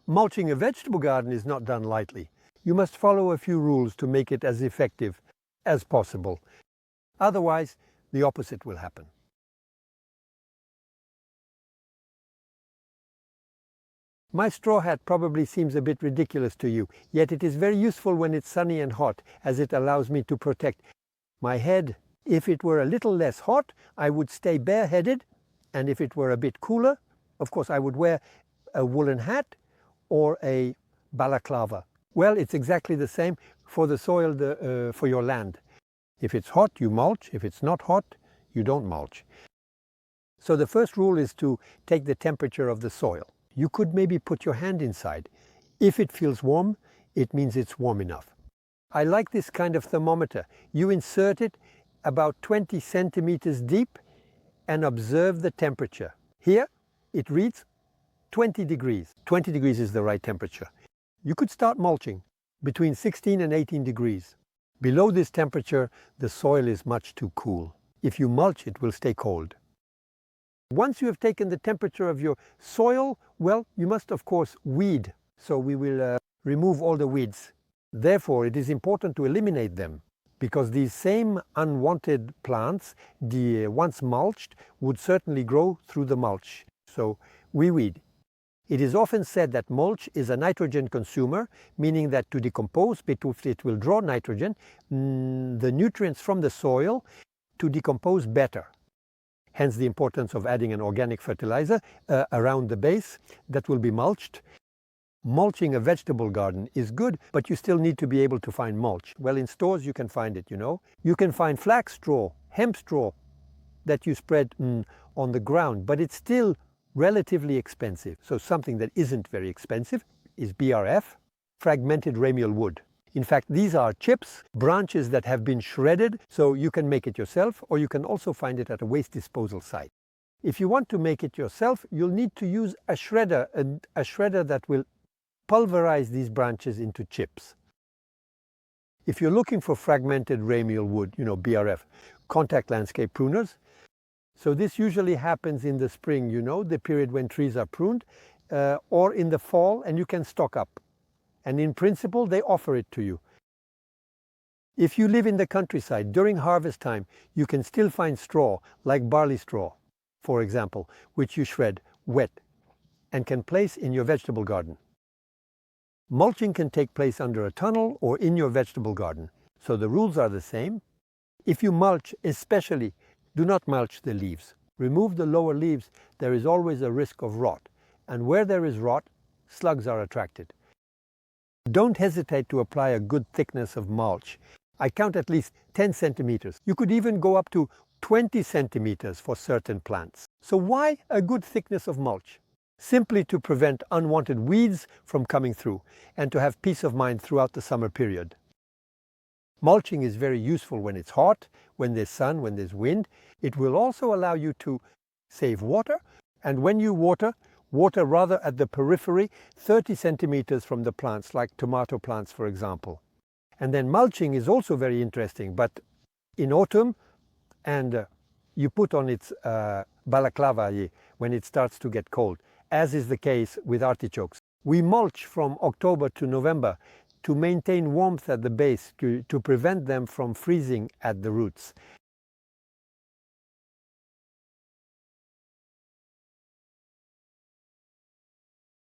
Mulching a vegetable garden is not done lightly. You must follow a few rules to make it as effective as possible. Otherwise, the opposite will happen. My straw hat probably seems a bit ridiculous to you, yet it is very useful when it's sunny and hot, as it allows me to protect my head. If it were a little less hot, I would stay bareheaded, and if it were a bit cooler, of course I would wear a woolen hat or a balaclava. Well, it's exactly the same for the soil, for your land. If it's hot, you mulch. If it's not hot, you don't mulch. So the first rule is to take the temperature of the soil. You could maybe put your hand inside. If it feels warm, it means it's warm enough. I like this kind of thermometer. You insert it about 20 centimeters deep and observe the temperature. Here it reads 20 degrees. 20 degrees is the right temperature. You could start mulching between 16 and 18 degrees. Below this temperature, the soil is much too cool. If you mulch, it will stay cold. Once you have taken the temperature of your soil, well, you must of course weed. So we will remove all the weeds. Therefore, it is important to eliminate them, because these same unwanted plants, once mulched, would certainly grow through the mulch. So we weed. It is often said that mulch is a nitrogen consumer, meaning that to decompose, it will draw nitrogen, the nutrients from the soil, to decompose better. Hence the importance of adding an organic fertilizer around the base that will be mulched. Mulching a vegetable garden is good, but you still need to be able to find mulch. Well, in stores you can find it, you know. You can find flax straw, hemp straw that you spread on the ground, but it's still relatively expensive. So something that isn't very expensive is BRF, fragmented ramial wood. In fact, these are chips, branches that have been shredded, so you can make it yourself, or you can also find it at a waste disposal site. If you want to make it yourself, you'll need to use a shredder that will pulverize these branches into chips. If you're looking for fragmented ramial wood, you know, BRF, contact landscape pruners. So this usually happens in the spring, you know, the period when trees are pruned, or in the fall, and you can stock up. And in principle, they offer it to you. If you live in the countryside, during harvest time, you can still find straw, like barley straw, for example, which you shred wet and can place in your vegetable garden. Mulching can take place under a tunnel or in your vegetable garden, so the rules are the same. If you mulch, especially, do not mulch the leaves. Remove the lower leaves. There is always a risk of rot, and where there is rot, slugs are attracted. Don't hesitate to apply a good thickness of mulch. I count at least 10 centimeters. You could even go up to 20 centimeters for certain plants. So why a good thickness of mulch? Simply to prevent unwanted weeds from coming through and to have peace of mind throughout the summer period. Mulching is very useful when it's hot, when there's sun, when there's wind. It will also allow you to save water, and when you water rather at the periphery, 30 centimeters from the plants, like tomato plants, for example. And then mulching is also very interesting, but in autumn, and you put on its balaclava when it starts to get cold, as is the case with artichokes. We mulch from October to November to maintain warmth at the base, to prevent them from freezing at the roots.